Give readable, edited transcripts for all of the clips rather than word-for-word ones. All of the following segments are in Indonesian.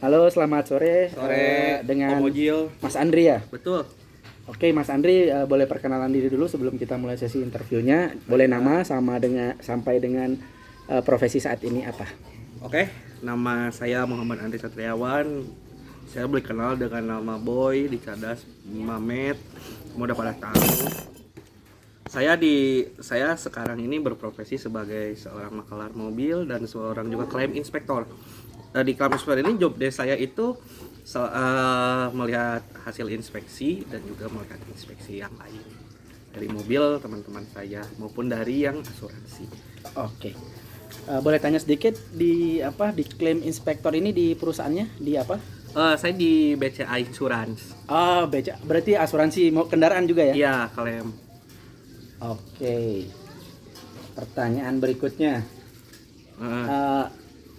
Halo, selamat sore. Sore, Dengan Om Ojil. Mas Andri ya. Betul. Oke, Mas Andri, boleh perkenalan diri dulu sebelum kita mulai sesi interviewnya. Boleh nama sama dengan sampai dengan profesi saat ini apa? Oke, nama saya Muhammad Andri Satriawan. Saya boleh kenal dengan nama Boy di Cadas Mamet. Semua udah pada tahu. Saya sekarang ini berprofesi sebagai seorang makelar mobil dan seorang juga klaim inspektor. Di klaim inspektor ini job desk saya itu melihat hasil inspeksi dan juga melihat inspeksi yang lain dari mobil teman-teman saya maupun dari yang asuransi. Oke. Boleh tanya sedikit di klaim inspektor ini di perusahaannya di apa? Saya di BCA Insurance. Oh, berarti asuransi kendaraan juga ya? Iya, klaim. Oke. Pertanyaan berikutnya. Uh,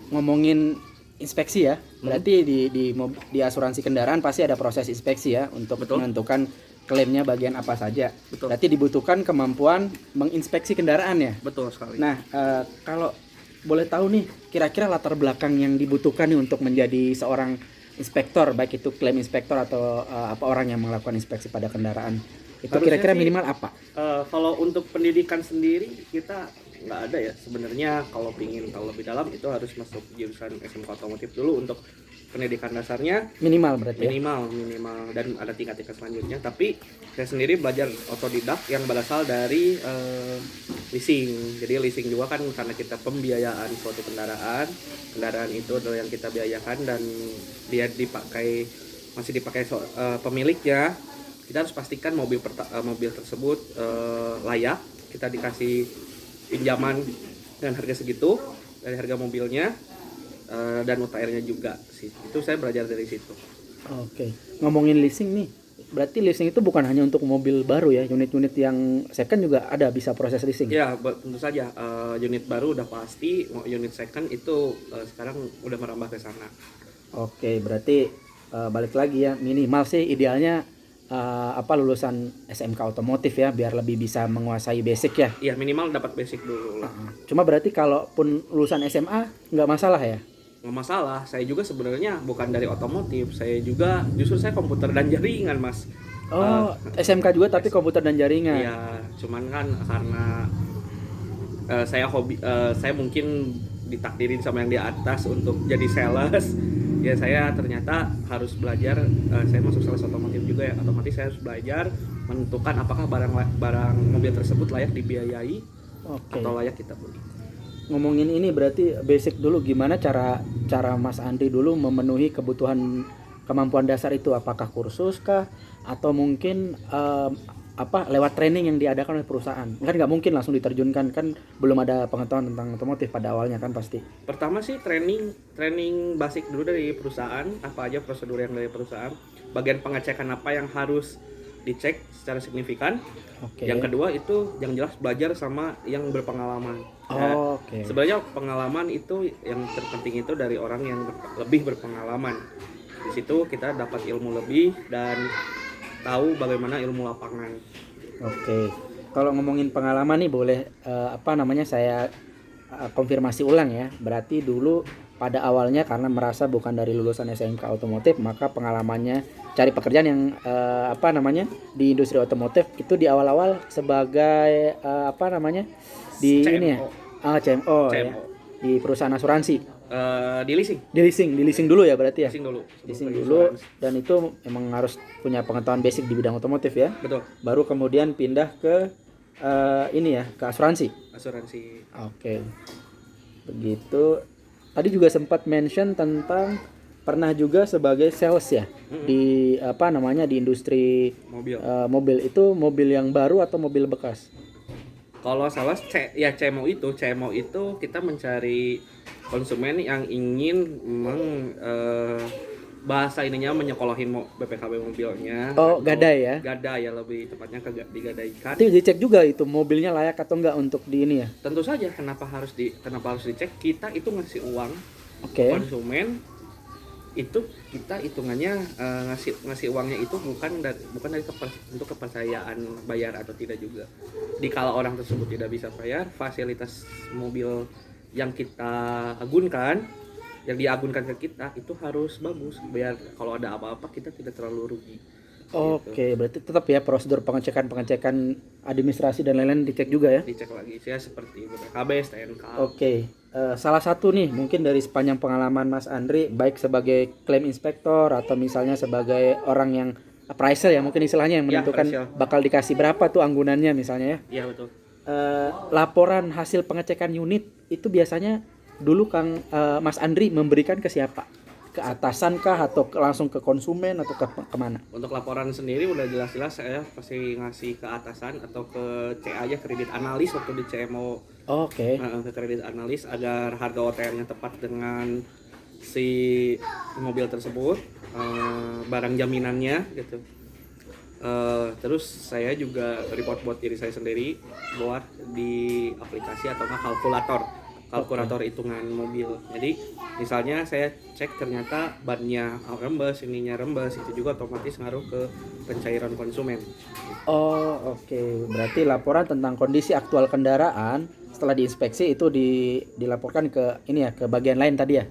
Ngomongin inspeksi ya, berarti di asuransi kendaraan pasti ada proses inspeksi ya untuk Betul. menentukan klaimnya bagian apa saja. Betul. Berarti dibutuhkan kemampuan menginspeksi kendaraan ya. Betul sekali. Nah, kalau boleh tahu nih, kira-kira latar belakang yang dibutuhkan nih untuk menjadi seorang inspektor, baik itu klaim inspektor atau apa orang yang melakukan inspeksi pada kendaraan, itu Harusnya kira-kira sih, minimal apa? Kalau untuk pendidikan sendiri kita nggak ada ya sebenarnya. Kalau ingin tahu lebih dalam itu harus masuk jurusan SMK otomotif dulu untuk pendidikan dasarnya. Minimal berarti ya. Minimal dan ada tingkat-tingkat selanjutnya. Tapi saya sendiri belajar otodidak yang berasal dari leasing. Jadi leasing juga kan karena kita pembiayaan suatu kendaraan itu adalah yang kita biayakan dan dia masih dipakai pemiliknya. Kita harus pastikan mobil tersebut layak. Kita dikasih pinjaman dengan harga segitu dari harga mobilnya dan UTR-nya juga sih. Itu saya belajar dari situ. Oke. Ngomongin leasing nih, berarti leasing itu bukan hanya untuk mobil baru ya, unit-unit yang second juga ada bisa proses leasing. Ya, tentu saja unit baru udah pasti, unit second itu sekarang udah merambah ke sana. Oke, berarti balik lagi ya, minimal sih idealnya lulusan SMK otomotif ya, biar lebih bisa menguasai basic ya. Iya, minimal dapat basic dulu lah. Cuma berarti kalaupun lulusan SMA nggak masalah ya? Nggak masalah, saya juga sebenarnya bukan dari otomotif, justru saya komputer dan jaringan, Mas. SMK juga tapi komputer dan jaringan. Iya, cuman kan karena saya mungkin ditakdirin sama yang di atas untuk jadi sales. Ya saya ternyata harus belajar, saya masuk sales otomotif juga ya, otomatis saya harus belajar menentukan apakah barang mobil tersebut layak dibiayai atau layak kita beli. Ngomongin ini berarti basic dulu, gimana cara Mas Andri dulu memenuhi kebutuhan kemampuan dasar itu, apakah kursus kah atau mungkin lewat training yang diadakan oleh perusahaan? Kan nggak mungkin langsung diterjunkan, kan belum ada pengetahuan tentang otomotif pada awalnya kan pasti. Pertama sih training basic dulu dari perusahaan, apa aja prosedur yang dari perusahaan, bagian pengecekan apa yang harus dicek secara signifikan. Oke. Yang kedua itu yang jelas belajar sama yang berpengalaman. Oke. Sebenarnya pengalaman itu yang terpenting itu dari orang yang lebih berpengalaman. Di situ kita dapat ilmu lebih dan tahu bagaimana ilmu lapangan. Oke. Kalau ngomongin pengalaman nih boleh saya konfirmasi ulang ya. Berarti dulu pada awalnya karena merasa bukan dari lulusan SMK otomotif, maka pengalamannya cari pekerjaan yang di industri otomotif itu di awal-awal sebagai di CMO. ini ya. CMO. Ya. Di perusahaan asuransi. Di leasing. Di leasing dulu ya berarti ya. Leasing dulu dan itu memang harus punya pengetahuan basic di bidang otomotif ya. Betul. Baru kemudian pindah ke ke asuransi. Oke. Begitu. Tadi juga sempat mention tentang pernah juga sebagai sales ya di di industri mobil. Itu mobil yang baru atau mobil bekas? Kalau salah CMO itu kita mencari konsumen yang ingin bahasa ininya menyekolahin BPKB mobilnya. Gadai ya? Gadai ya, lebih tepatnya digadaikan. Itu dicek juga itu mobilnya layak atau enggak untuk di ini ya? Tentu saja, kenapa harus dicek? Kita itu ngasih uang konsumen itu, kita hitungannya ngasih uangnya itu bukan dari untuk kepercayaan bayar atau tidak juga. Dikala orang tersebut tidak bisa bayar, fasilitas mobil yang kita agunkan yang diagunkan ke kita itu harus bagus biar kalau ada apa-apa kita tidak terlalu rugi. Oke, berarti tetap ya prosedur pengecekan administrasi dan lain-lain dicek juga ya. Dicek lagi ya seperti BPKB, STNK. Oke, salah satu nih mungkin dari sepanjang pengalaman Mas Andri, baik sebagai claim inspektor atau misalnya sebagai orang yang appraiser ya mungkin istilahnya yang Ya, menentukan appraisal. bakal dikasih berapa tuh anggunannya misalnya ya. Iya betul. Laporan hasil pengecekan unit itu biasanya dulu Mas Andri memberikan ke siapa? Ke atasan kah atau langsung ke konsumen atau kemana? Untuk laporan sendiri udah jelas-jelas saya pasti ngasih ke atasan atau ke CA aja, kredit analis waktu di CMO. Oke. Ke kredit analis agar harga OTR-nya tepat dengan si mobil tersebut, barang jaminannya gitu. Terus saya juga report buat diri saya sendiri buat di aplikasi atau kalkulator hitungan mobil. Jadi misalnya saya cek ternyata bannya rembes, ininya rembes, itu juga otomatis ngaruh ke pencairan konsumen. Oh, oke. Berarti laporan tentang kondisi aktual kendaraan setelah diinspeksi itu dilaporkan ke ini ya, ke bagian lain tadi ya.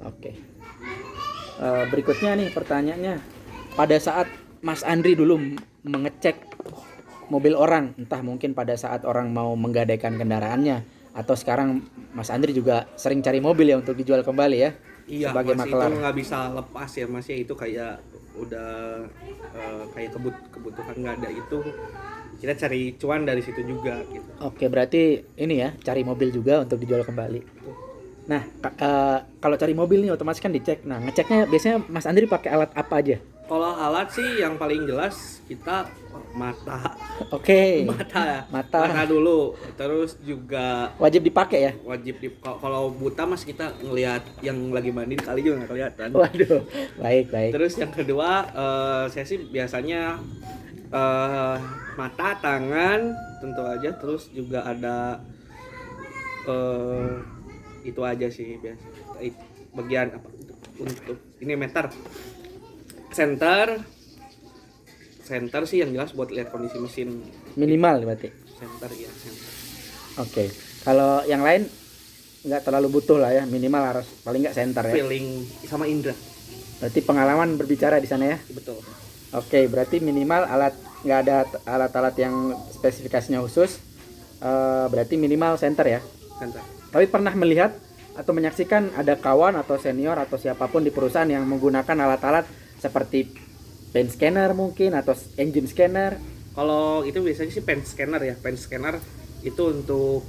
Oke. Berikutnya nih pertanyaannya, pada saat Mas Andri dulu mengecek mobil orang, entah mungkin pada saat orang mau menggadaikan kendaraannya, atau sekarang Mas Andri juga sering cari mobil ya untuk dijual kembali ya, Iya, sebagai masih makelar. itu nggak bisa lepas ya, masih itu kayak udah kayak kebutuhan nggak ada itu kita cari cuan dari situ juga gitu. Oke, berarti ini ya, cari mobil juga untuk dijual kembali. Nah, kalau cari mobil nih otomatis kan dicek. Nah, ngeceknya biasanya Mas Andri pakai alat apa aja? Kalau alat sih yang paling jelas kita mata Oke. mata dulu, terus juga Wajib dipakai ya? wajib kalau buta mas kita ngelihat yang lagi mandi kali juga nggak kelihatan. Waduh, baik. Terus yang kedua saya sih biasanya mata, tangan tentu aja, terus juga ada itu aja sih biasa bagian apa untuk ini center sih yang jelas buat lihat kondisi mesin Minimal berarti. center. Oke. Kalau yang lain nggak terlalu butuh lah ya, minimal harus paling nggak center ya. Feeling sama indra Berarti pengalaman berbicara di sana ya. betul. Oke, berarti minimal nggak ada alat-alat yang spesifikasinya khusus. Berarti minimal center ya. Center. Tapi pernah melihat atau menyaksikan ada kawan atau senior atau siapapun di perusahaan yang menggunakan alat-alat seperti pen scanner mungkin atau engine scanner. Kalau itu biasanya sih pen scanner ya. Pen scanner itu untuk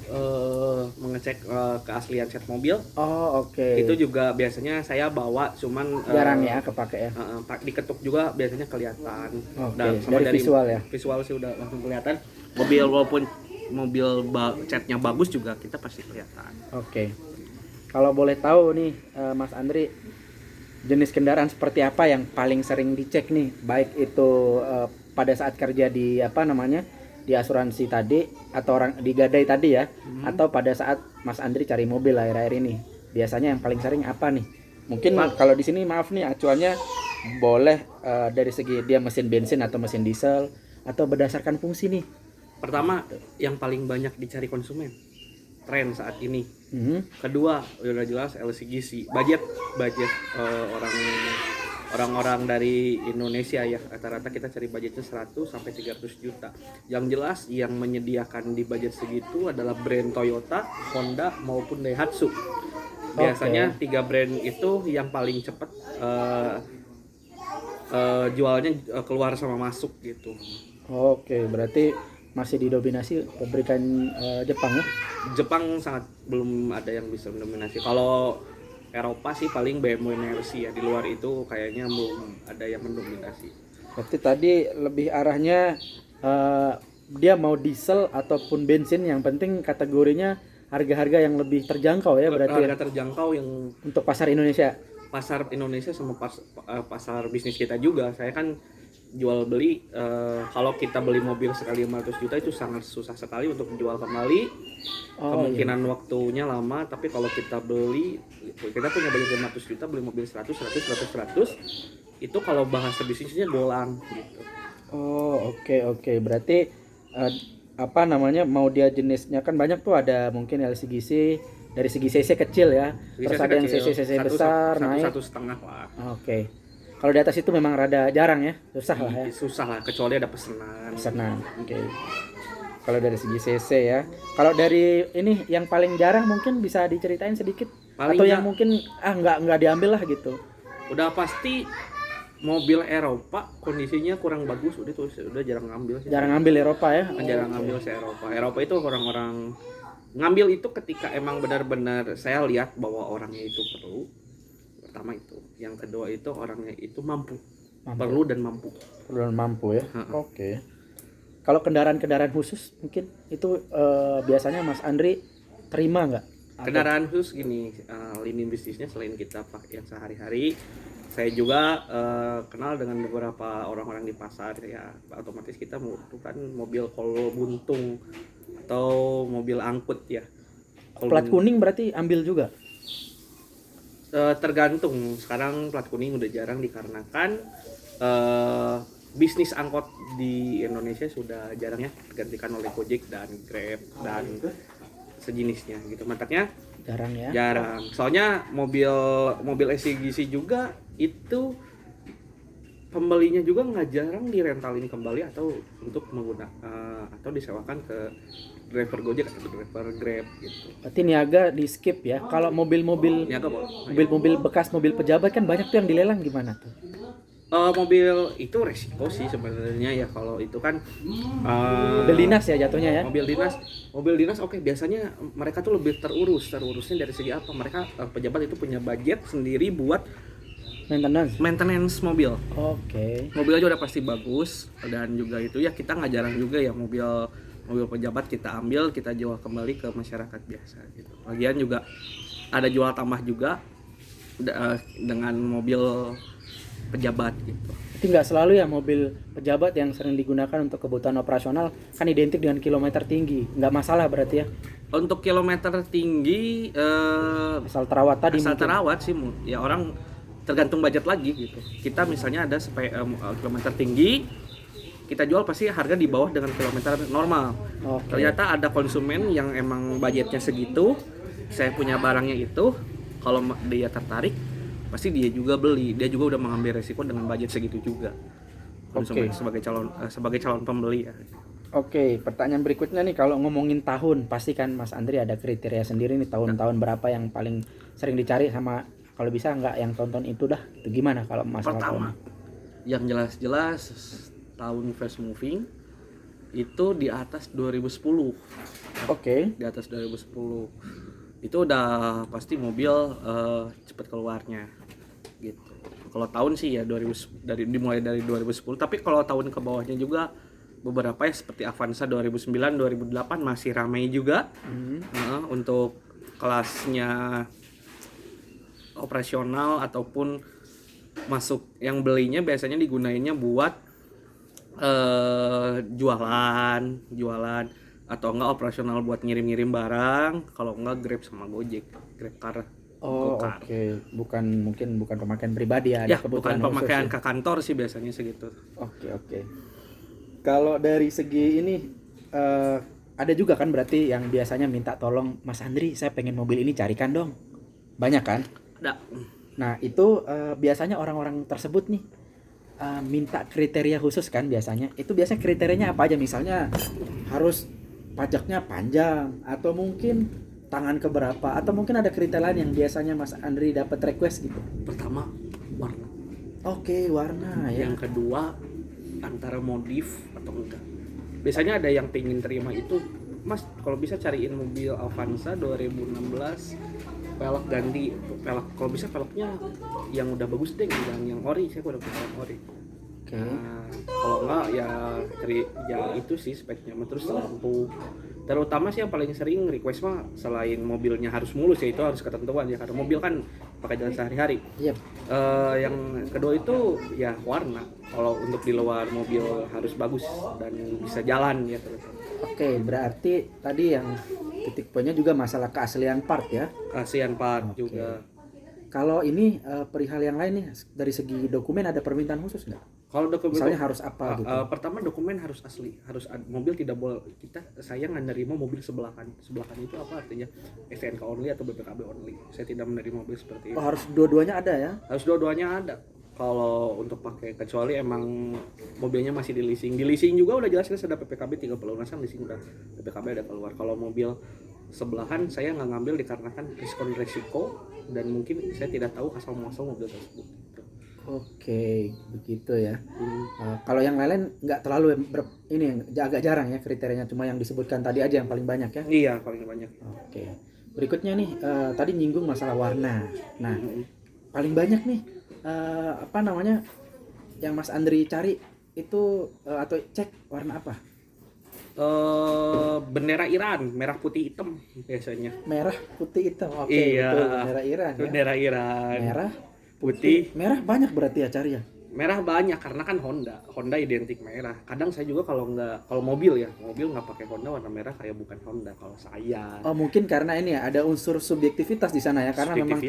mengecek keaslian set mobil. Oh, oke. Itu juga biasanya saya bawa, cuman Jarang ya kepake ya. diketuk juga biasanya kelihatan. Oke, Sama dari visual ya. Visual sih udah langsung kelihatan. Mobil walaupun catnya bagus juga kita pasti kelihatan. Oke. Kalau boleh tahu nih Mas Andri, jenis kendaraan seperti apa yang paling sering dicek nih, baik itu pada saat kerja di di asuransi tadi atau orang di gadai tadi ya, atau pada saat Mas Andri cari mobil akhir-akhir ini, biasanya yang paling sering apa nih? Mungkin kalau di sini maaf nih acuannya boleh dari segi dia mesin bensin atau mesin diesel atau berdasarkan fungsi nih. Pertama, yang paling banyak dicari konsumen tren saat ini. Kedua, udah jelas LCGC. Budget orang-orang dari Indonesia ya, rata-rata kita cari budgetnya 100 sampai 300 juta. Yang jelas yang menyediakan di budget segitu adalah brand Toyota, Honda maupun Daihatsu. Biasanya tiga brand itu yang paling cepat jualnya keluar sama masuk gitu. Oke, berarti masih didominasi pabrikan Jepang ya? Jepang sangat belum ada yang bisa mendominasi. Kalau Eropa sih paling BMW Mercy ya, di luar itu kayaknya belum ada yang mendominasi. Berarti tadi lebih arahnya dia mau diesel ataupun bensin, yang penting kategorinya harga-harga yang lebih terjangkau ya berarti. Harga terjangkau yang untuk pasar Indonesia. Pasar Indonesia sama pasar bisnis kita juga. Saya kan jual beli, kalau kita beli mobil sekali 500 juta itu sangat susah sekali untuk jual kembali. Kemungkinan waktunya lama, tapi kalau kita beli, kita punya budget 500 juta beli mobil 100 itu kalau bahasa bisnisnya golang gitu. Oke. Berarti mau dia jenisnya kan banyak tuh, ada mungkin LCGC, dari segi cc kecil ya. Terus ada yang cc besar naik. 1,5 lah. Oke. Kalau di atas itu memang rada jarang ya, susah lah ya. Susah lah, kecuali ada pesanan. Oke. Kalau dari segi cc ya. Kalau dari ini yang paling jarang mungkin bisa diceritain sedikit. Paling Atau yang mungkin nggak diambil lah gitu. Udah pasti mobil Eropa kondisinya kurang bagus, udah jarang ngambil sih. Jarang ngambil Eropa ya. Jarang ngambil sih Eropa. Eropa itu orang-orang ngambil itu ketika emang benar-benar saya lihat bahwa orangnya itu perlu. Pertama itu, yang kedua itu orangnya itu mampu. Perlu dan mampu. Perlu dan mampu ya. Oke. Kalau kendaraan-kendaraan khusus mungkin itu biasanya Mas Andri terima nggak? Kendaraan khusus gini, lini bisnisnya selain kita pakai yang sehari-hari, saya juga kenal dengan beberapa orang-orang di pasar ya, otomatis kita membutuhkan mobil kolo buntung atau mobil angkut ya. Plat kuning berarti ambil juga? Tergantung, sekarang plat kuning udah jarang dikarenakan bisnis angkot di Indonesia sudah jarang ya, tergantikan oleh Gojek dan Grab dan sejenisnya gitu. Makanya jarang ya. Jarang. Soalnya mobil SCGC juga itu pembelinya juga nggak jarang direntalin kembali atau untuk menggunakan atau disewakan ke driver Gojek atau driver Grab gitu. Berarti niaga di skip ya. Kalau mobil-mobil bekas, mobil pejabat kan banyak tuh yang dilelang, gimana tuh? Mobil itu resiko sih sebenarnya ya, kalau itu kan mobil dinas ya jatuhnya ya. Mobil dinas oke, biasanya mereka tuh lebih terurusnya dari segi apa, mereka pejabat itu punya budget sendiri buat maintenance mobil. Oke. Mobil aja udah pasti bagus, dan juga itu ya kita nggak jarang juga ya mobil pejabat kita ambil, kita jual kembali ke masyarakat biasa gitu. Lagian juga ada jual tambah juga dengan mobil pejabat gitu. Itu nggak selalu ya mobil pejabat yang sering digunakan untuk kebutuhan operasional kan identik dengan kilometer tinggi, nggak masalah berarti ya? Untuk kilometer tinggi asal terawat tadi. Asal terawat sih ya, orang tergantung budget lagi gitu. Kita misalnya ada kilometer tinggi, kita jual pasti harga di bawah dengan kilometer normal. Okay. Ternyata ada konsumen yang emang budgetnya segitu, saya punya barangnya itu, kalau dia tertarik pasti dia juga beli, dia juga udah mengambil resiko dengan budget segitu juga. Konsumen sebagai calon pembeli ya. Oke, pertanyaan berikutnya nih, kalau ngomongin tahun, pasti kan Mas Andri ada kriteria sendiri nih, tahun-tahun berapa yang paling sering dicari, sama kalau bisa nggak yang tonton itu dah. Itu gimana kalau masalah pertama, tahun? Yang jelas-jelas tahun fast moving itu di atas 2010. Oke. Di atas 2010. Itu udah pasti mobil cepat keluarnya gitu. Kalau tahun sih ya dimulai dari 2010, tapi kalau tahun ke bawahnya juga beberapa ya, seperti Avanza 2009 2008 masih ramai juga. Untuk kelasnya operasional ataupun masuk, yang belinya biasanya digunainnya buat jualan atau enggak operasional buat ngirim-ngirim barang, kalau enggak Grab sama Gojek, Grab Car. Oke. Bukan pemakaian pribadi ya, ya bukan pemakaian ke kantor sih biasanya segitu. Oke. Kalau dari segi ini ada juga kan berarti yang biasanya minta tolong, Mas Andri saya pengen mobil ini carikan dong, banyak kan? Ada. Nah itu biasanya orang-orang tersebut nih minta kriteria khusus kan biasanya. Itu biasanya kriterianya apa aja? Misalnya harus pajaknya panjang, atau mungkin tangan keberapa, atau mungkin ada kriteria lain yang biasanya Mas Andri dapat request gitu. Pertama, warna. Oke, warna ya. Yang kedua, antara modif atau enggak. Biasanya ada yang pengen terima itu, Mas kalau bisa cariin mobil Avanza 2016 pelek ganti, kalau bisa peleknya yang udah bagus deh, yang ori, saya udah punya yang ori. Okay. Kalau enggak ya cari yang itu sih speknya, terus lampu. Terutama sih yang paling sering request mah selain mobilnya harus mulus ya, itu harus ketentuan ya, karena mobil kan pakai jalan sehari-hari. Yep. Yang kedua itu ya warna. Kalau untuk di luar mobil harus bagus dan bisa jalan ya terus. Oke, berarti tadi yang titik poinnya juga masalah keaslian part ya. Keaslian part juga. Kalau ini perihal yang lain nih dari segi dokumen ada permintaan khusus nggak? Kalau dokumen Misalnya harus apa gitu? pertama dokumen harus asli, mobil tidak boleh, saya nggak menerima mobil sebelahan itu apa artinya, STNK only atau BPKB only, saya tidak menerima mobil seperti itu. Oh, harus dua-duanya ada ya? Harus dua-duanya ada kalau untuk pakai, kecuali emang mobilnya masih di leasing juga udah jelas kan ada PPKB 30 lunasan leasing udah PPKB ada keluar. Kalau mobil sebelahan saya nggak ngambil dikarenakan diskon resiko dan mungkin saya tidak tahu asal muasal mobil tersebut. Oke, begitu ya. Kalau yang lain nggak terlalu ini agak jarang ya kriterianya, cuma yang disebutkan tadi aja yang paling banyak ya. Iya, paling banyak. Oke. Berikutnya nih tadi nyinggung masalah warna. Nah, paling banyak nih apa namanya yang Mas Andri cari itu atau cek warna apa? Bendera Iran, merah putih hitam biasanya. Merah, putih, hitam. Oke, Iya. betul, bendera Iran ya. Bendera Iran. Merah, putih. Merah banyak berarti ya cari ya. Merah banyak karena kan Honda identik merah. Kadang saya juga kalau mobil nggak pakai Honda warna merah kayak bukan Honda kalau saya. Oh, mungkin karena ini ya ada unsur subjektivitas di sana ya, karena memang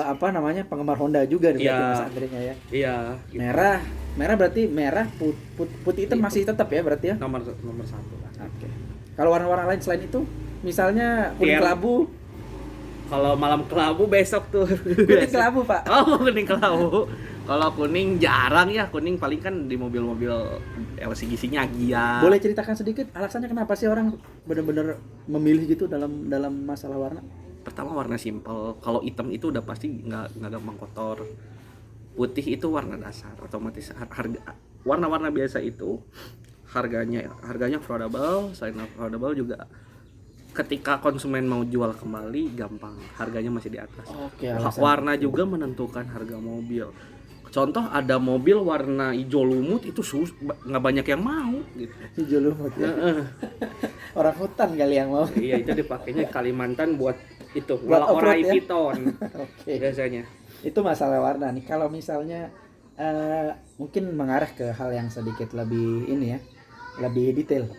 apa namanya penggemar Honda juga berarti Mas Andrinya ya. Iya. Gitu. Merah berarti merah, putih hitam masih tetap ya berarti ya. Nomor satu lah. Oke. Kalau warna-warna lain selain itu, misalnya kuning kelabu. Kalau malam kelabu besok tuh. Kuning kelabu, Pak. Oh, kuning kelabu. Kalau kuning jarang ya, kuning paling kan di mobil-mobil LCGC-nya Gia. Boleh ceritakan sedikit alasannya kenapa sih orang benar-benar memilih gitu dalam masalah warna? Pertama warna simple. Kalau hitam itu udah pasti nggak gampang kotor. Putih itu warna dasar, otomatis harga warna-warna biasa itu harganya affordable, selain affordable juga ketika konsumen mau jual kembali gampang, harganya masih di atas. Oke, warna juga menentukan harga mobil. Contoh ada mobil warna hijau lumut itu nggak banyak yang mau gitu. Hijau lumut ya. Orang hutan kali yang mau. Iya, itu dipakainya Kalimantan buat itu buat orai ya? piton. Oke. Biasanya. Itu masalah warna nih. Kalau misalnya mungkin mengarah ke hal yang sedikit lebih ini ya, lebih detail.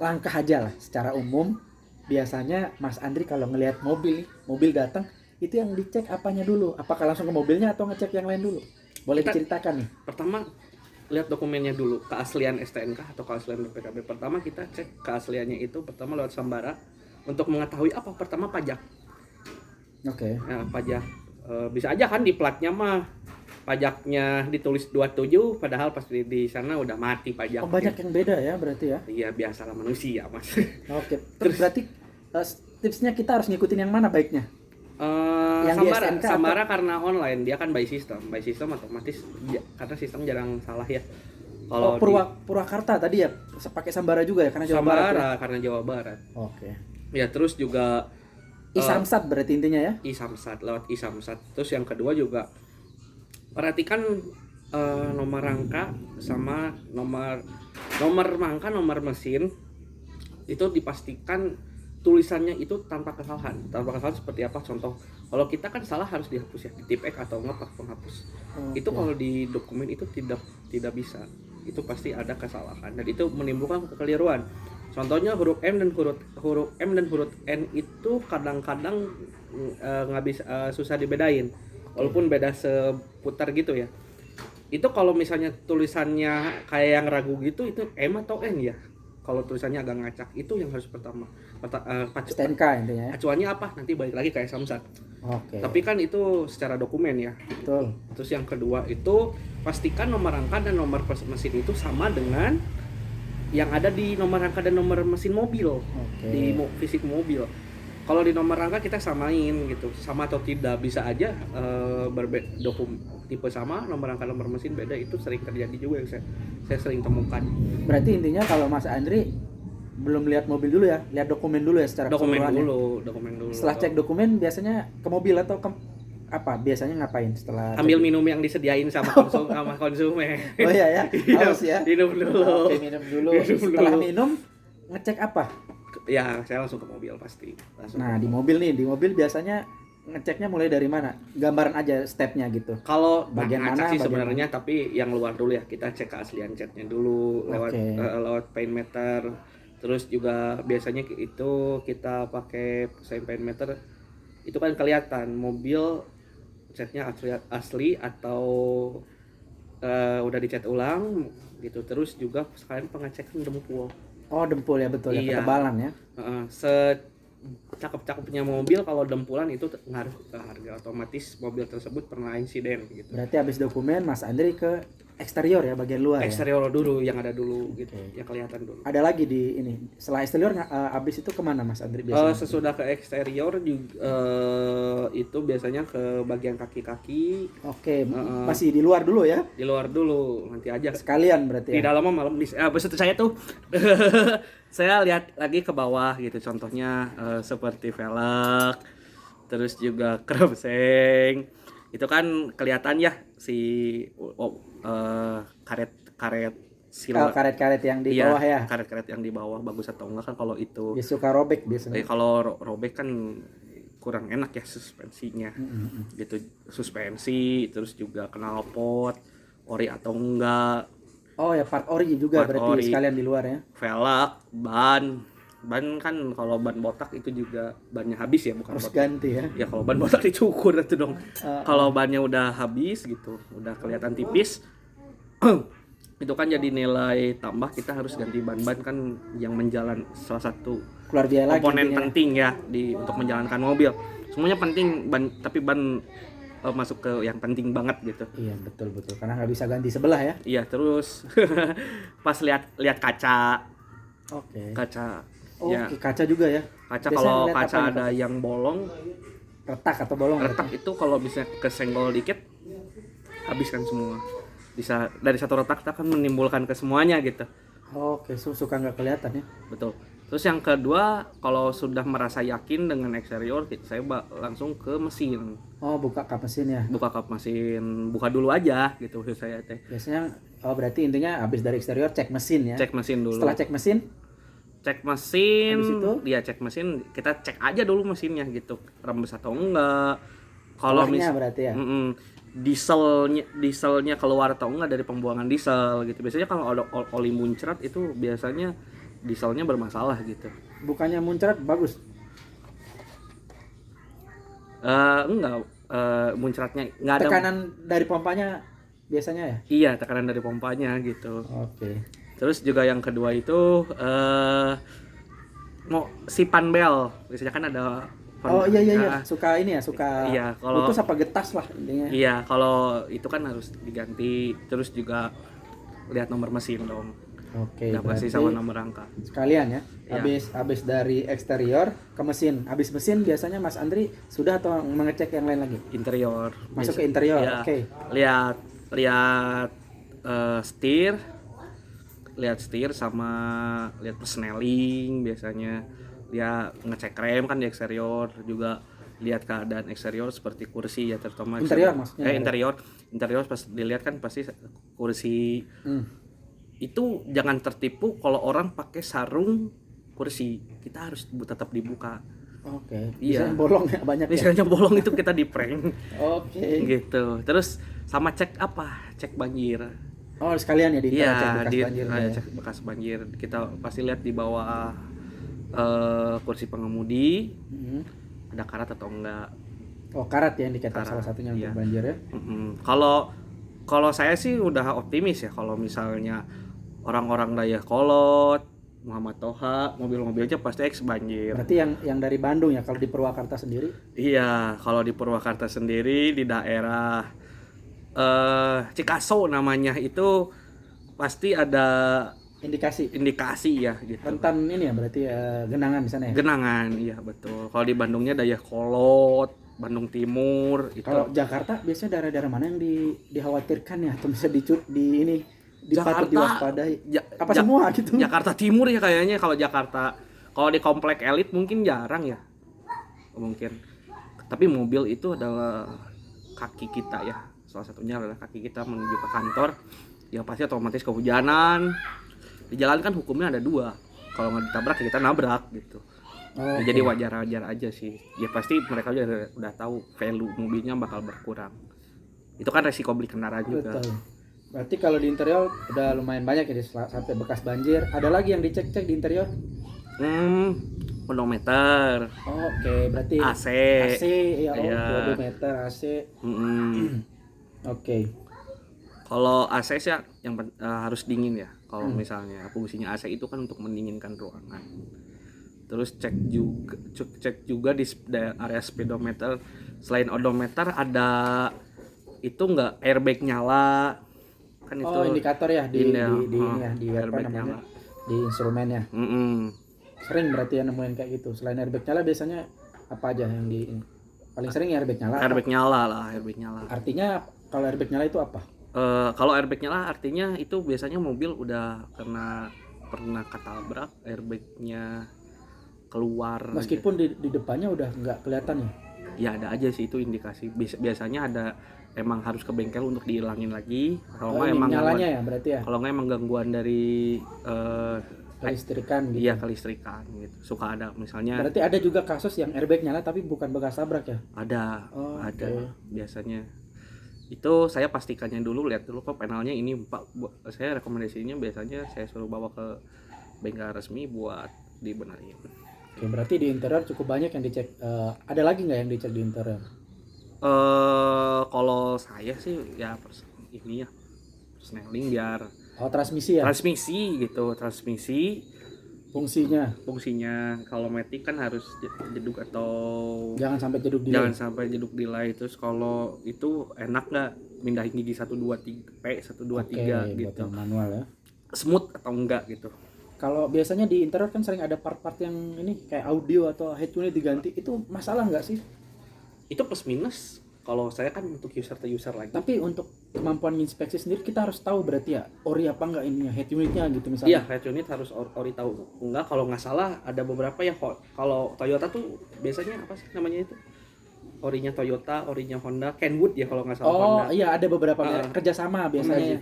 Langkah aja lah secara umum. Biasanya Mas Andri kalau ngelihat mobil datang, itu yang dicek apanya dulu? Apakah langsung ke mobilnya atau ngecek yang lain dulu? Boleh diceritakan nih. Pertama lihat dokumennya dulu, keaslian STNK atau keaslian BPKB. Pertama kita cek keasliannya itu pertama lewat Sambara untuk mengetahui apa pertama pajak. Oke. Nah, pajak bisa aja kan di platnya mah pajaknya ditulis 27 padahal pas di sana udah mati pajak. Oh, banyak yang beda ya berarti ya? Iya, biasalah manusia, Mas. Oke. Terus berarti tipsnya kita harus ngikutin yang mana baiknya? Yang Sambara karena online dia kan by system otomatis karena sistem jarang salah ya. Kalau Purwakarta tadi ya pakai Sambara juga ya karena Jawa Barat. Ya? Karena Jawa Barat. Oke. Ya terus juga Isamsat berarti intinya ya? Isamsat, lewat Isamsat. Terus yang kedua juga perhatikan nomor rangka sama nomor rangka, nomor mesin itu dipastikan tulisannya itu tanpa kesalahan seperti apa? Contoh, kalau kita kan salah harus dihapus ya, di tip X atau enggak pakai penghapus. Itu kalau di dokumen itu tidak bisa. Itu pasti ada kesalahan dan itu menimbulkan kekeliruan. Contohnya huruf M dan huruf N itu kadang-kadang nggak bisa, susah dibedain. Walaupun beda seputar gitu ya. Itu kalau misalnya tulisannya kayak yang ragu gitu, itu M atau N ya. Kalau tulisannya agak ngacak, itu yang harus pertama. STNK intinya ya. Acuannya apa? Nanti balik lagi kayak Samsat. Oke. Tapi kan itu secara dokumen ya. Betul. Terus yang kedua itu pastikan nomor rangka dan nomor mesin itu sama dengan yang ada di nomor rangka dan nomor mesin mobil. Di fisik mobil. Kalau di nomor rangka kita samain gitu, sama atau tidak, bisa aja tipe sama, nomor rangka nomor mesin beda, itu sering terjadi juga yang saya sering temukan. Berarti intinya kalau Mas Andri belum lihat mobil dulu ya, lihat dokumen dulu ya secara keseluruhan. Dokumen dulu. Setelah cek dokumen biasanya ke mobil atau ke apa? Biasanya ngapain setelah ambil minum yang disediain sama konsumen. Oh iya ya, harus ya. Minum dulu. Oke, minum dulu. Setelah minum ngecek apa? Ya, saya langsung ke mobil pasti. Nah, di mobil biasanya ngeceknya mulai dari mana? Gambaran aja stepnya gitu. Kalau bagian mana sih sebenarnya, tapi yang luar dulu ya, kita cek keaslian catnya dulu lewat paint meter. Terus juga biasanya itu kita pakai paint meter, itu kan kelihatan mobil catnya asli atau udah dicat ulang gitu. Terus juga sekalian pengecekan dempul. Oh, dempul ya, betul ya, Iya. ketebalan ya. Cakep-cakepnya mobil kalau dempulan itu ngaruh ke harga, otomatis mobil tersebut pernah insiden gitu. Berarti habis dokumen Mas Andri ke eksterior ya, bagian luar ya. Eksterior dulu yang ada dulu gitu, Oke. yang kelihatan dulu. Ada lagi di ini. Setelah eksterior habis itu kemana Mas Andri biasanya? Sesudah ke eksterior juga itu biasanya ke bagian kaki-kaki. Oke, masih di luar dulu ya. Di luar dulu nanti aja. Sekalian berarti Di ya. dalam malam maksud saya tuh saya lihat lagi ke bawah gitu, contohnya seperti velg, terus juga kerbseng. Itu kan kelihatan ya si karet silang. Karet-karet yang di Iya, bawah ya. karet-karet yang di bawah bagus atau enggak kan kalau itu. Dia suka robek biasanya. Kalau robek kan kurang enak ya suspensinya. Gitu, suspensi, terus juga knalpot, ori atau enggak. Oh ya, part ori juga Part berarti ori. sekalian di luar ya. Velg, ban kan kalau ban botak itu juga bannya habis ya, bukan Harus botak. ganti ya. Ya kalau ban botak dicukur itu dong. Kalau bannya udah habis gitu, udah kelihatan tipis, itu kan jadi nilai tambah, kita harus ganti ban-ban kan yang menjalan salah satu Keluar biaya lagi. komponen intinya. penting ya untuk menjalankan mobil. Semuanya penting, tapi ban masuk ke yang penting banget gitu. Iya, betul karena nggak bisa ganti sebelah ya. Iya, terus pas lihat kaca. Oke. Oh, Ya, kaca juga ya. kaca Biasanya kalau ngeliat kaca apa nih, ada yang bolong, retak atau bolong retak berarti? itu kalau bisa kesenggol dikit habis kan semua. Bisa dari satu retak kita akan menimbulkan ke semuanya gitu. Oke, suka nggak kelihatan ya. Betul. Terus yang kedua, kalau sudah merasa yakin dengan eksterior, saya langsung ke mesin. Oh, buka kap mesin ya. Buka kap mesin, buka dulu aja gitu maksud saya teh. Biasanya berarti intinya habis dari eksterior cek mesin ya. Cek mesin dulu. Setelah cek mesin, habis itu? Dia cek mesin, kita cek aja dulu mesinnya gitu, rembes atau enggak. Kalau Olahnya berarti ya. Dieselnya keluar atau enggak dari pembuangan diesel gitu. Biasanya kalau ada oli muncrat itu biasanya dieselnya bermasalah gitu. Bukannya muncrat bagus. Enggak, muncratnya enggak ada. Tekanan dari pompanya biasanya ya. Iya, tekanan dari pompanya gitu. Oke. Terus juga yang kedua itu mau si pan bel. Biasanya kan ada Oh iya. Nah, Suka ini ya, suka iya, kalau putus apa getas lah intinya. iya, kalau itu kan harus diganti. Terus juga lihat nomor mesin dong. Oke, Udah pasti berarti sama nomor rangka. sekalian ya. Iya. Habis dari eksterior ke mesin. Habis mesin biasanya Mas Andri sudah atau mengecek yang lain lagi? Interior. Masuk ke interior. Iya. Oke. Lihat setir sama lihat persneling biasanya. Dia ngecek rem kan di eksterior, juga lihat keadaan eksterior seperti kursi ya, terutama Interior maksudnya. interior pas dilihat kan pasti kursi. Itu jangan tertipu kalau orang pakai sarung kursi, kita harus tetap dibuka. Oke. Iya. Biasanya bolong ya banyak ya. Misalnya bolong itu kita di prank. Oke. Gitu. Terus sama cek cek banjir. Oh, sekalian ya di Iya, cek bekas banjir. Ya. cek bekas banjir. Kita pasti lihat di bawah kursi pengemudi ada karat atau enggak. Oh, karat ya indikator Karat, salah satunya iya. untuk banjir ya. Kalau saya sih udah optimis ya, kalau misalnya orang-orang Dayakolot, Muhammad Toha, mobil-mobilnya pasti eks banjir. Berarti yang dari Bandung ya, kalau di Purwakarta sendiri? Iya, kalau di Purwakarta sendiri di daerah Cikaso namanya itu pasti ada indikasi ya gitu. Rentan ini ya berarti genangan di sana ya. Genangan, iya betul. Kalau di Bandungnya Dayakolot, Bandung Timur itu. Kalau Jakarta biasanya daerah-daerah mana yang dikhawatirkan ya atau bisa Jakarta, patut diwaspadai? Apa semua gitu? Jakarta Timur ya kayaknya. Kalau Jakarta, kalau di komplek elit mungkin jarang ya, mungkin. Tapi mobil itu adalah kaki kita ya. Salah satunya adalah kaki kita menuju ke kantor. Ya pasti otomatis kehujanan. Di jalan kan hukumnya ada dua. Kalau nggak ditabrak ya kita nabrak gitu. Ya, jadi wajar-wajar aja sih. Ya pasti mereka udah tahu value mobilnya bakal berkurang. Itu kan resiko beli kendaraan juga. Betul. Berarti kalau di interior udah lumayan banyak ya sampai bekas banjir. Ada lagi yang dicek-cek di interior? odometer, Oke, berarti AC. AC ya, Iya. odometer, AC. Mm-mm. Oke. Kalau AC sih yang harus dingin ya. Kalau Hmm. misalnya fungsinya AC itu kan untuk mendinginkan ruangan. Terus cek juga di area speedometer. Selain odometer ada itu enggak airbag nyala. Kan itu Oh, indikator ya di ini ini ya di apa airbag namanya? nyala. Di instrumennya. Mm-mm. Sering berarti ya nemuin kayak gitu. Selain airbag nyala biasanya apa aja yang di paling sering airbag nyala? Airbag nyala lah, airbag nyala. Artinya kalau airbag nyala itu apa? Kalau airbag nyala artinya itu biasanya mobil udah pernah ketabrak, airbagnya keluar. Meskipun di depannya udah nggak kelihatan ya. Ya ada aja sih itu indikasi. Biasanya ada emang harus ke bengkel untuk dihilangin lagi. Kalau nggak Ini emang nyalanya gangguan, ya berarti ya. kalau nggak emang gangguan dari Kelistrikan gitu. iya kelistrikan gitu. Suka ada misalnya Berarti ada juga kasus yang airbag nyala tapi bukan bekas tabrak ya. ada Oh, ada oke. biasanya. Itu saya pastikannya dulu, lihat dulu kok panelnya ini Pak. Saya rekomendasinya biasanya saya suruh bawa ke bengkel resmi buat dibenerin. Oke, berarti di interior cukup banyak yang dicek. Ada lagi nggak yang dicek di interior? Kalau saya sih ya ini ya persneling biar Oh, transmisi ya. transmisi gitu, transmisi Fungsinya kalau matic kan harus jeduk atau jangan sampai jeduk delay. jangan sampai jeduk delay. Terus kalau itu enak nggak mindahin gigi 1 2 3 P 1 2 Oke, 3 buat gitu, yang manual ya. smooth atau enggak gitu. Kalau biasanya di interior kan sering ada part-part yang ini kayak audio atau head unit diganti, itu masalah nggak sih? Itu plus minus. Kalau saya kan untuk user to user lagi. Tapi untuk kemampuan inspeksi sendiri kita harus tahu berarti ya ori apa enggak ininya head unitnya gitu misalnya. Iya, head unit harus ori tahu. Enggak, kalau nggak salah ada beberapa ya. Kalau Toyota tuh biasanya apa sih namanya itu? Orinya Toyota, orinya Honda, Kenwood ya kalau nggak salah. Oh Honda. iya, ada beberapa merek kerjasama biasanya.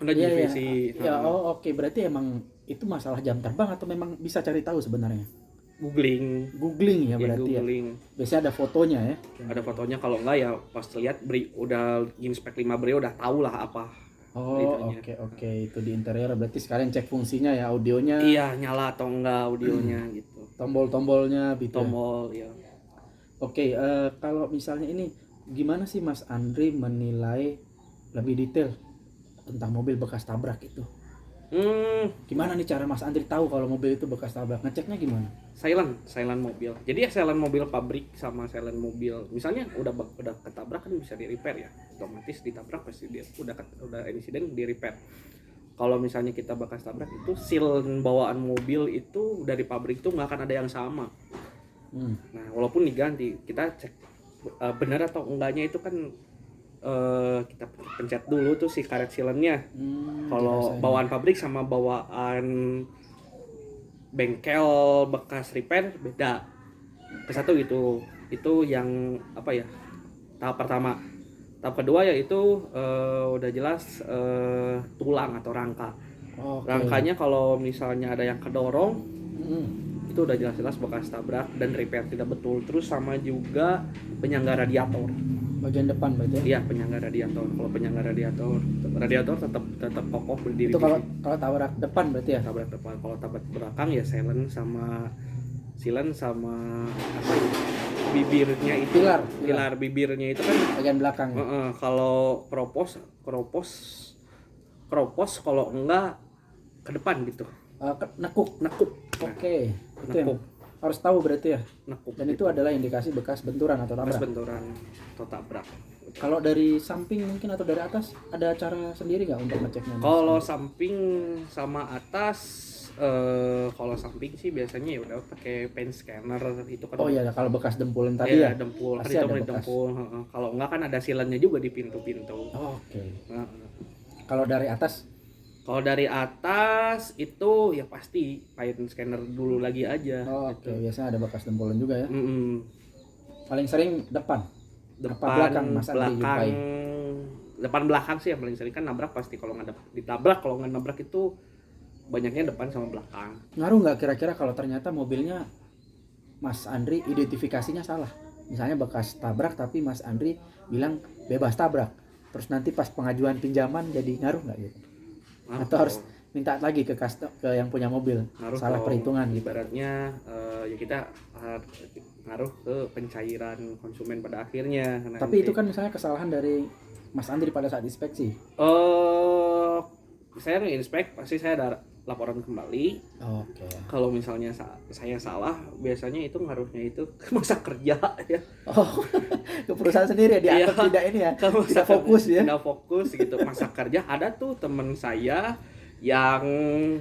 Honda Iya, GVC. iya. Ya, oh oke, berarti emang itu masalah jam terbang atau memang bisa cari tahu sebenarnya? Googling ya berarti ya. Googling. Biasanya ada fotonya ya. Ada fotonya, kalau enggak ya pas lihat udah inspek 5 bri udah tahu lah apa. Oh Itunya. oke, itu di interior berarti sekalian cek fungsinya ya, audionya, Iya, nyala atau enggak audionya gitu. tombol-tombolnya gitu. Ya. Tombol ya. Oke, kalau misalnya ini gimana sih Mas Andri menilai lebih detail tentang mobil bekas tabrak itu? Gimana nih cara Mas Andri tahu kalau mobil itu bekas tabrak? Ngeceknya gimana? Silent mobil. Jadi ya silent mobil pabrik sama silent mobil. Misalnya udah ketabrak kan bisa di repair ya. Otomatis ditabrak pasti dia udah insiden di repair. Kalau misalnya kita bekas tabrak itu seal bawaan mobil itu dari pabrik itu nggak akan ada yang sama. Nah, walaupun diganti, kita cek benar atau enggaknya itu kan kita pencet dulu tuh si karet sealannya. Kalau bawaan pabrik sama bawaan bengkel bekas repair beda. Ke satu gitu. Itu yang apa ya? Tahap pertama. Tahap kedua yaitu udah jelas tulang atau rangka. Rangkanya kalau misalnya ada yang kedorong, itu udah jelas-jelas bekas tabrak dan repair tidak betul. Terus sama juga penyangga radiator. Bagian depan berarti ya? Iya, penyangga radiator. Kalau penyangga radiator tetap kokoh berdiri. Itu kalau tabrak depan berarti ya? Tabrak depan. Kalau tabrak belakang ya silent sama apa itu? Bibirnya itu. Pilar bibirnya itu kan bagian belakang. Kalau keropos kalau enggak ke depan gitu. Nekuk. Oke. Itu yang Nekuk. harus tahu berarti ya. Nekuk. Dan itu adalah indikasi bekas benturan atau tabrak. Bekas benturan atau tabrak. Kalau dari samping mungkin atau dari atas ada cara sendiri nggak untuk ngeceknya? Kalau samping sama atas, kalau samping sih biasanya ya udah pakai pen scanner itu kan. Oh iya, kalau bekas dempulan tadi ya. Dempul. Pasti Kan ada itu bekas. dempul. Kalau enggak kan ada silannya juga di pintu-pintu. Oke. Kalau dari atas? Kalau dari atas itu ya pasti pen scanner dulu lagi aja. Oke. Biasanya ada bekas dempulan juga ya. Paling sering depan. Depan, belakang, Mas Andri belakang, jumpai? depan belakang sih yang paling sering kan nabrak pasti. Kalau nggak ditabrak, kalau nggak nabrak itu banyaknya depan sama belakang. Ngaruh nggak kira-kira kalau ternyata mobilnya Mas Andri identifikasinya salah? Misalnya bekas tabrak tapi Mas Andri bilang bebas tabrak. Terus nanti pas pengajuan pinjaman jadi ngaruh nggak gitu? Atau harus minta lagi ke yang punya mobil? Ngaruh Salah kalau perhitungan gitu. Ibaratnya ya kita ngaruh ke pencairan konsumen pada akhirnya. Tapi itu kan misalnya kesalahan dari Mas Andri pada saat inspeksi. Saya nge-inspect pasti saya ada laporan kembali. Oke. Kalau misalnya saya salah, biasanya itu ngaruhnya itu ke masa kerja ya. Oh, ke perusahaan sendiri ya, dianggap Iya. tidak ini ya, Kalau tidak fokus ya, tidak fokus gitu. Masa kerja ada tuh temen saya yang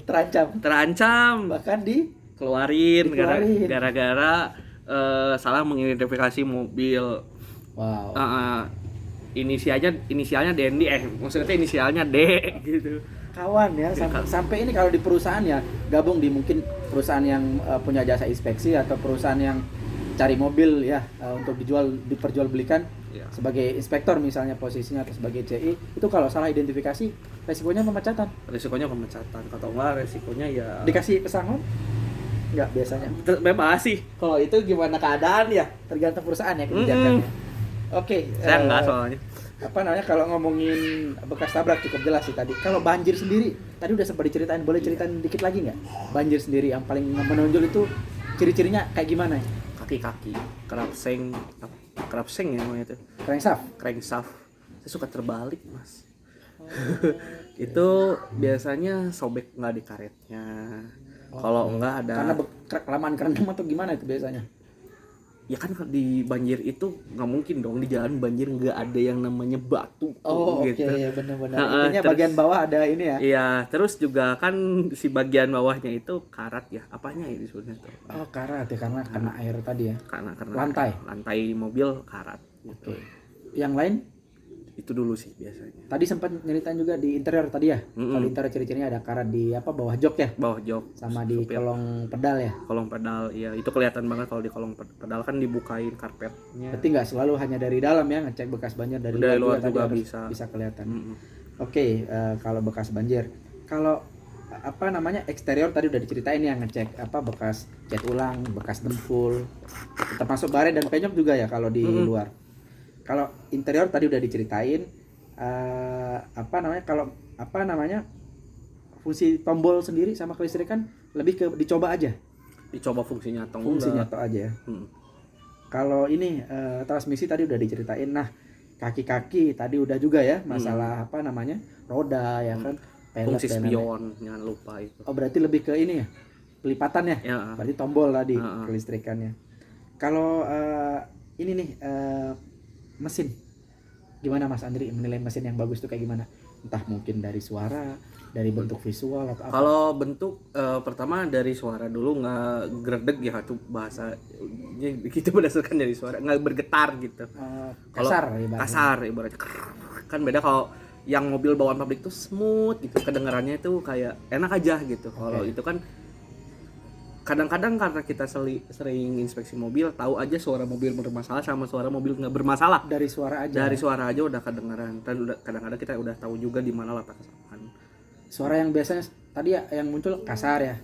terancam bahkan dikeluarin Dikeluarin. gara-gara salah mengidentifikasi mobil. wow. Inisialnya Dendi, maksudnya inisialnya D gitu. Kawan ya, sampai ini kalau di perusahaan ya, gabung di mungkin perusahaan yang punya jasa inspeksi atau perusahaan yang cari mobil ya, untuk diperjualbelikan Ya. sebagai inspektor misalnya posisinya atau sebagai CI, itu kalau salah identifikasi resikonya pemecatan. Risikonya pemecatan, atau enggak resikonya ya Dikasih pesangon nggak biasanya? bebas sih. Kalau itu gimana keadaan ya, tergantung perusahaan ya kebijakannya. Oke, Saya enggak soalnya. apa namanya, kalau ngomongin bekas tabrak cukup jelas sih tadi. Kalau banjir sendiri tadi udah sempat diceritain, boleh ceritain dikit lagi nggak? Banjir sendiri yang paling menonjol itu ciri-cirinya kayak gimana ya? Kaki-kaki, kerapseng ya namanya itu. Crankshaft. Saya suka terbalik, Mas. Itu biasanya sobek nggak di karetnya. Kalau enggak ada, Karena kelamaan kerendam atau gimana itu biasanya? ya kan di banjir itu nggak mungkin dong, di jalan banjir nggak ada yang namanya batu Oke, gitu. benar-benar. Nah, Intinya terus- bagian bawah ada ini ya. Iya, terus juga kan si bagian bawahnya itu karat ya, apanya ya disebutnya tuh? Oh, karat ya, karena kena air tadi ya. Karena lantai mobil karat gitu. Oke. Yang lain Itu dulu sih biasanya. tadi sempat nyeritain juga di interior tadi ya. Kalau di interior ciri-cirinya ada karat di bawah jok ya, Bawah jok sama di supir. kolong pedal ya. Kolong pedal, ya itu kelihatan banget kalau di kolong pedal kan dibukain karpetnya. Berarti nggak selalu hanya dari dalam ya ngecek bekas banjir, dari Dari luar tadi juga harus bisa. kelihatan. Mm-mm. Oke, kalau bekas banjir, kalau apa namanya eksterior tadi udah diceritain ya, ngecek bekas cat ulang, bekas dempul, termasuk baret dan penyok juga ya kalau di luar. Kalau interior tadi udah diceritain, fungsi tombol sendiri sama kelistrikan lebih ke dicoba aja, Dicoba fungsinya atau fungsinya enggak. atau aja ya. Mm. Kalau ini transmisi tadi udah diceritain. Nah, kaki-kaki tadi udah juga ya, masalah roda ya kan, pelek Fungsi dan lain-lain. spion jangan lupa itu. Oh, berarti lebih ke ini ya, pelipatan ya. Ya. Berarti tombol tadi kelistrikannya. Kalau ini nih mesin, gimana Mas Andri menilai mesin yang bagus tuh kayak gimana? Entah mungkin dari suara, dari bentuk visual atau apa? Kalau bentuk pertama dari suara dulu, nggak gredeg ya, itu bahasa kita berdasarkan dari suara, nggak bergetar gitu. Kasar Kalau ibaratnya. kasar ibaratnya kan beda. Kalau yang mobil bawaan pabrik tuh smooth gitu, kedengarannya itu kayak enak aja gitu. Kalau itu kan kadang-kadang karena kita sering inspeksi mobil, tahu aja suara mobil bermasalah sama suara mobil nggak bermasalah. Dari suara aja. Dari suara aja udah kedengaran, dan kadang-kadang kita udah tahu juga di mana letak kesalahan. Suara yang biasanya tadi ya yang muncul kasar ya.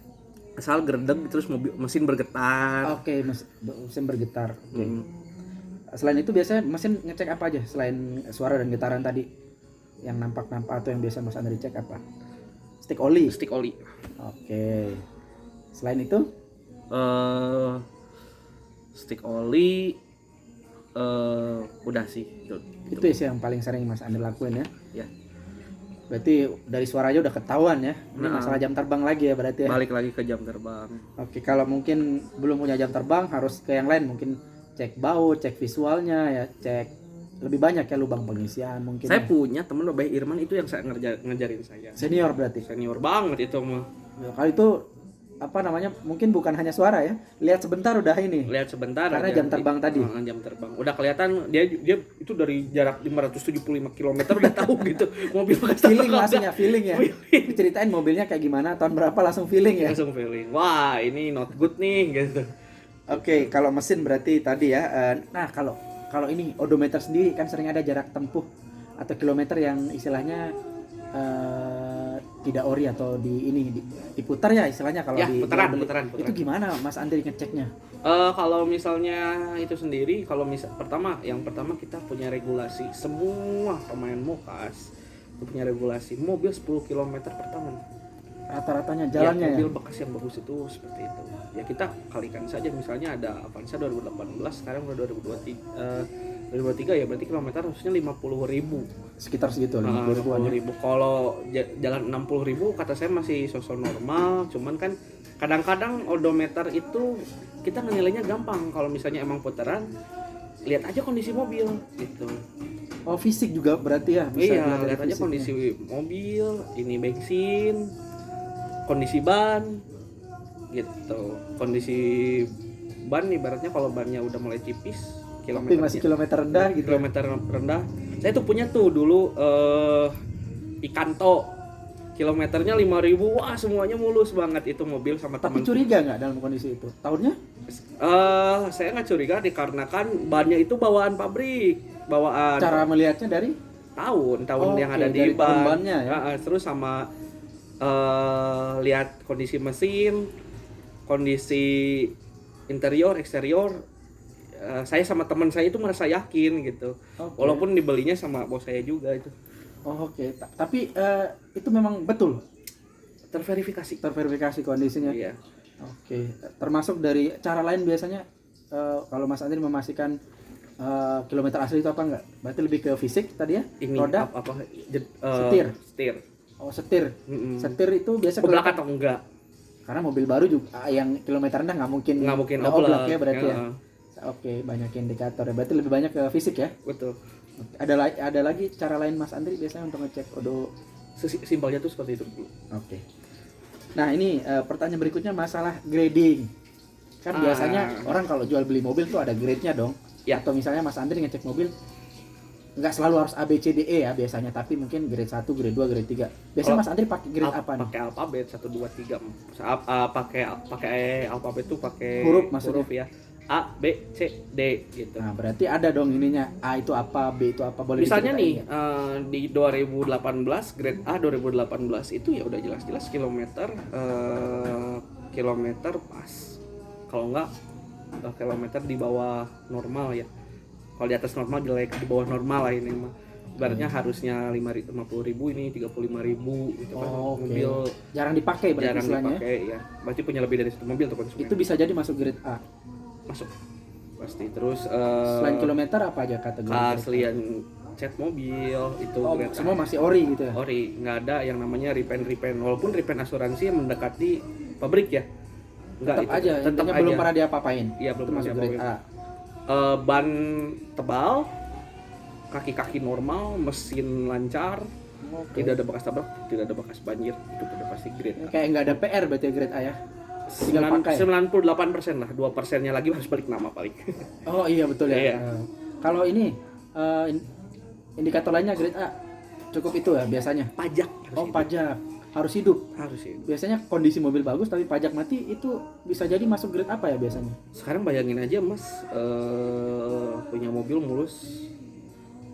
Asal gerdeg terus mesin bergetar. Oke, mesin bergetar. Oke. Selain itu biasanya mesin ngecek apa aja selain suara dan getaran tadi? Yang nampak-nampak atau yang biasa Mas Andri cek apa? Stick oli. Stick oli. Oke. Selain itu Stick oli udah sih itu sih yang paling sering Mas Andri lakuin ya. ya. Berarti dari suara aja udah ketahuan ya. Ini masalah jam terbang lagi ya berarti ya. Balik lagi ke jam terbang. Oke, kalau mungkin belum punya jam terbang harus ke yang lain, mungkin cek baut, cek visualnya ya, cek lebih banyak ya lubang pengisian mungkin. Saya ya. punya temen Mbak Irman itu yang saya ngajarin saya. Senior berarti. Senior banget itu mah. Ya, kalau itu mungkin bukan hanya suara ya, lihat sebentar udah ini. Lihat sebentar Karena aja. jam terbang tadi. Jam terbang. Udah kelihatan dia itu dari jarak 575 km udah tahu gitu mobil bekas Feeling tabrak langsung ya, feeling ya. Diceritain mobilnya kayak gimana, tahun berapa, langsung feeling ya. langsung feeling. Wah, ini not good nih gitu. Oke, kalau mesin berarti tadi ya. Nah, kalau ini odometer sendiri kan sering ada jarak tempuh atau kilometer yang istilahnya tidak ori atau diputar ya istilahnya kalau Ya, di putaran. Itu gimana Mas Andri ngeceknya? Kalau misalnya itu sendiri, yang pertama kita punya regulasi, semua pemain mokas itu punya regulasi mobil 10 km per tahun. rata-ratanya Ya, jalannya ya. mobil bekas yang bagus itu seperti itu. Ya kita kalikan saja, misalnya ada Avanza 2018, sekarang udah 2023 ya, berarti kilometer harusnya 50.000. Sekitar segitu 50 ribuan ya. 50.000. Kalau jalan 60.000 kata saya masih sosok normal, cuman kan kadang-kadang odometer itu kita nilainya gampang. Kalau misalnya emang putaran, lihat aja kondisi mobil gitu. Oh, fisik juga berarti ya, bisa Iya, dilihat dari lihat aja fisiknya. kondisi mobil, ini bensin, kondisi ban, gitu. Kondisi ban ibaratnya kalau bannya udah mulai tipis, Tapi masih kilometer rendah gitu. kilometer rendah. Saya tuh punya tuh dulu Ikanto, kilometernya 5.000, wah semuanya mulus banget itu mobil sama Tapi teman. curiga nggak dalam kondisi itu? Tahunnya? Saya nggak curiga dikarenakan bannya itu bawaan pabrik, bawaan Cara melihatnya dari tahun yang Oke, ada di dari tahun ban. bannya ya. Terus sama lihat kondisi mesin, kondisi interior, eksterior. Saya sama teman saya itu merasa yakin gitu. Oke. Walaupun dibelinya sama bos saya juga itu. Oh, oke. Tapi itu memang betul Terverifikasi. terverifikasi kondisinya. Iya. Oke. Termasuk dari cara lain biasanya kalau Mas Andri memastikan kilometer asli itu apa enggak? Berarti lebih ke fisik tadi ya? Ini Roda? Setir. Oh, setir. Mm-mm. Setir itu biasa Oblak kelihatan- atau enggak? karena mobil baru juga yang kilometer rendah nggak mungkin Oblak. ya berarti ya. Ya, Oke, banyak indikator ya. Berarti lebih banyak ke fisik ya. betul. Oke. Ada lagi cara lain Mas Andri biasanya untuk ngecek odo. Simpelnya tuh seperti itu dulu. Oke. Nah, ini pertanyaan berikutnya masalah grading. Kan biasanya orang kalau jual beli mobil tuh ada grade-nya dong. Ya. Atau misalnya Mas Andri ngecek mobil nggak selalu harus A B C D E ya biasanya, tapi mungkin grade 1, grade 2, grade 3. Biasanya Kalau Mas Andri pakai grade apa nih? Pakai alfabet 1 2 3. Pakai alfabet tuh pakai Huruf maksudnya? ya. A, B, C, D gitu. Nah, berarti ada dong ininya. A itu apa, B itu apa, boleh Misalnya diceritain nih nggak? di 2018 grade A 2018 itu ya udah jelas-jelas kilometer pas. Kalau enggak kilometer di bawah normal ya. Kalau di atas normal jelek, di bawah normal lah ini mah. Ibaratnya harusnya 50.000 ini 35.000 gitu kan. Oh, oke. Mobil Jarang dipakai berarti jarang istilahnya. dipakai ya. Berarti punya lebih dari satu mobil tuh konsumen. Itu bisa jadi masuk grade A. Masuk pasti. Terus Selain kilometer apa aja kategori? grade A? keaslian cat mobil itu Oh, grade A. semua masih ori gitu ya. Ori, nggak ada yang namanya repaint. Walaupun repaint asuransi yang mendekati pabrik ya, nggak Tetap aja, tetap intinya aja. belum pernah diapa-apain. Iya, Itu belum masuk pernah grade A. Ban tebal, kaki-kaki normal, mesin lancar, Oke. tidak ada bekas tabrak, tidak ada bekas banjir, itu udah pasti grade A. Kayak nggak ada PR berarti grade A ya. Tinggal pakai. 98% lah, 2%-nya lagi harus balik nama paling. Oh iya betul ya. Iya. Kalau ini indikator lainnya grade A cukup itu ya biasanya. Pajak harus Oh hidup. pajak harus hidup. Harus hidup. Biasanya kondisi mobil bagus tapi pajak mati itu bisa jadi masuk grade apa ya biasanya? Sekarang bayangin aja Mas, punya mobil mulus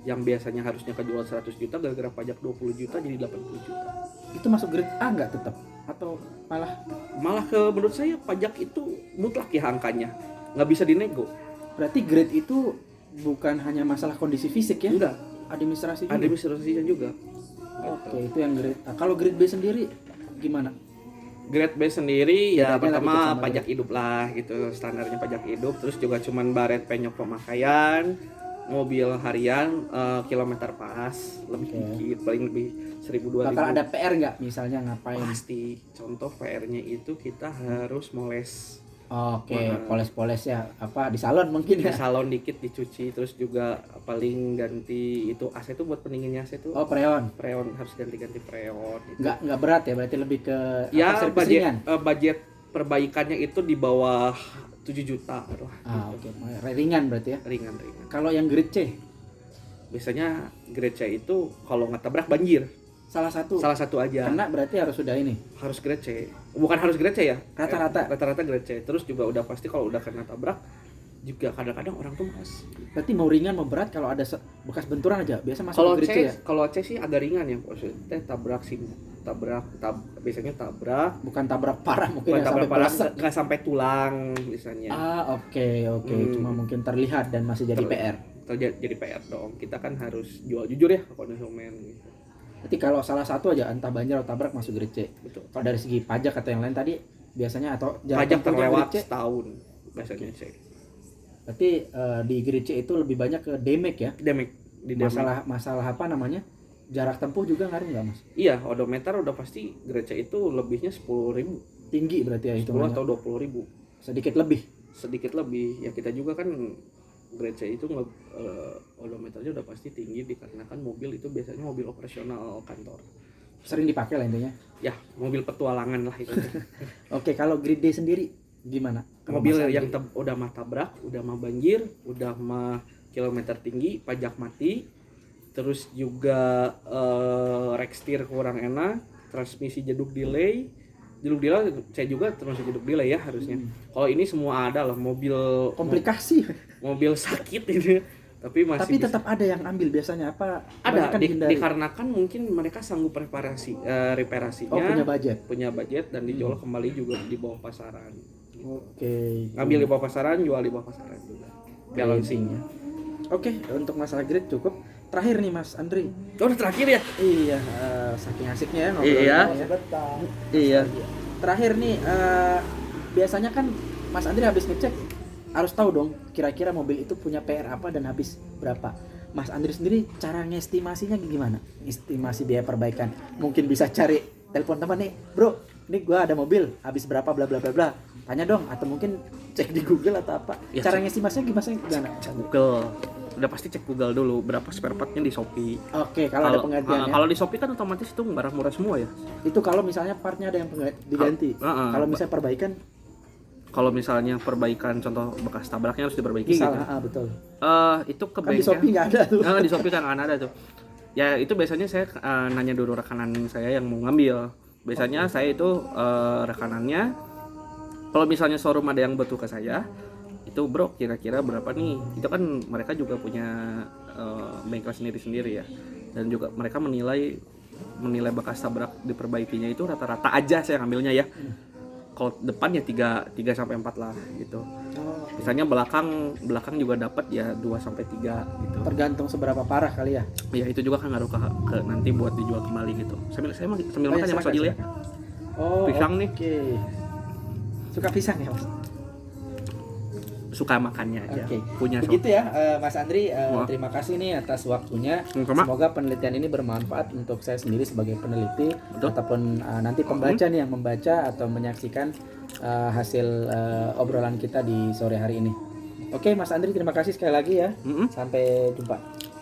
yang biasanya harusnya kejual 100 juta gara-gara pajak 20 juta jadi 80 juta. Itu masuk grade A nggak tetap? Atau malah Menurut saya pajak itu mutlak ya angkanya, nggak bisa dinego. berarti grade itu bukan hanya masalah kondisi fisik ya? Enggak, Administrasi juga. administrasinya juga. Oke, itu yang grade A. Kalau grade B sendiri gimana? Grade B sendiri ya Bedanya lah dikit pertama sama pajak hidup lah gitu, standarnya pajak hidup. Terus juga cuman baret penyok pemakaian, mobil harian, kilometer pas, lebih Oke. dikit, paling lebih 1.000-2.000. Bakal ada PR nggak misalnya ngapain? Pasti. Contoh PR-nya itu kita harus moles Oke, Mahal. poles-poles ya. Apa di salon mungkin di ya? salon dikit dicuci, terus juga paling ganti itu AC itu buat pendinginnya AC itu Oh, preon. freon, harus ganti-ganti freon gitu. Nggak berat ya, berarti lebih ke Ya apa, servis ringan? budget perbaikannya itu di bawah 7 juta lah. Ah, gitu. oke. Ringan berarti ya. Ringan. Kalau yang grade C, Biasanya grade C itu kalau nggak tabrak banjir. salah satu. Salah satu aja. Kena berarti harus sudah ini. Harus grade C. Bukan harus grade C ya. Rata-rata. Rata-rata grade C. Terus juga udah pasti kalau udah kena tabrak juga kadang-kadang orang tuh malas. Berarti mau ringan mau berat kalau ada bekas benturan aja biasa masuk Kalau ke grade C ya. kalau C sih agak ringan ya, maksudnya biasanya tabrak, Bukan tabrak parah mungkin bukan ya sampai tabrak parah, belasak. nggak sampai tulang misalnya. Ah, oke. Cuma mungkin terlihat dan masih jadi PR. Jadi PR dong. Kita kan harus jual jujur ya ke konsumen gitu. Berarti kalau salah satu aja entah banjir atau tabrak masuk grade C. Betul. Kalau dari segi pajak atau yang lain tadi biasanya atau jarak Pajak tempuhnya terlewat grade C, setahun biasanya sih. berarti di grade C itu lebih banyak ke damage ya. Damage di damage. Masalah apa namanya? Jarak tempuh juga ngaruh nggak Mas? Iya, odometer udah pasti grade C itu lebihnya 10.000, Tinggi berarti ya 10 hitungannya. atau 20.000. Sedikit lebih. Sedikit lebih. Ya kita juga kan grade C itu odometernya udah pasti tinggi dikarenakan mobil itu biasanya mobil operasional kantor. Sering dipakai lah intinya. Ya, mobil petualangan lah itu. Oke, kalau grade D sendiri gimana? Kalau Mobil Mas yang Andri? udah mah tabrak, udah mah banjir, udah mah kilometer tinggi, pajak mati, terus juga rekstir kurang enak, transmisi jeduk delay saya juga termasuk jeduk delay ya harusnya. Kalau ini semua ada lah, komplikasi. mobil sakit ini, tapi masih Tapi bisa. tetap ada yang ambil biasanya apa? Ada Kebanyakan dihindari. dikarenakan mungkin mereka sanggup reparasinya, Oh, punya budget. dan dijual kembali juga di bawah pasaran. Oke. Ngambil di bawah pasaran, jual di bawah pasaran juga. Balancingnya. Oke, untuk masalah grade cukup. Terakhir nih Mas Andri. Oh, udah terakhir ya? Iya, saking asiknya ya ngobrol. Iya. Iya. Terakhir nih, biasanya kan Mas Andri habis ngecek harus tahu dong kira-kira mobil itu punya PR apa dan habis berapa. Mas Andri sendiri cara ngestimasinya gimana? Estimasi biaya perbaikan. Mungkin bisa cari telepon teman nih, bro. Ini gua ada mobil habis berapa bla bla bla bla. Tanya dong, atau mungkin cek di Google atau apa. Ya, Cara ngestimasinya gimana? Google. Udah pasti cek Google dulu berapa spare partnya di Shopee. Oke, kalau ada penggantian ya. Kalau di Shopee kan otomatis itu barang murah semua ya. Itu kalau misalnya partnya ada yang diganti. Kalau misalnya perbaikan, Kalau misalnya perbaikan contoh bekas tabraknya harus diperbaiki misalnya, gitu. betul. Itu ke Kan di bengkel. Shopee nggak ada tuh. Di Shopee kan nggak ada tuh. Ya itu biasanya saya nanya dulu rekanan saya yang mau ngambil. Biasanya saya itu rekanannya, kalau misalnya showroom ada yang butuh ke saya, itu bro kira-kira berapa nih? Itu kan mereka juga punya bengkel sendiri-sendiri ya, dan juga mereka menilai bekas tabrak diperbaikinya itu rata-rata aja saya ngambilnya ya. Kalau depan ya 3 sampai 4 lah gitu. Misalnya belakang juga dapat ya 2 sampai 3 gitu. Tergantung seberapa parah kali ya. Ya itu juga kan ngaruh ke nanti buat dijual kembali gitu. Sambil makan ya Mas Fadil ya. Oh, Pisang nih. Oke. Suka pisang ya Mas? Suka makannya aja. Oke. Punya Begitu ya Mas Andri, Wah. terima kasih nih atas waktunya. Sama. Semoga penelitian ini bermanfaat untuk saya sendiri sebagai peneliti. Betul. Ataupun nanti pembaca nih yang membaca atau menyaksikan hasil obrolan kita di sore hari ini. Oke Mas Andri, terima kasih sekali lagi ya. Sampai jumpa.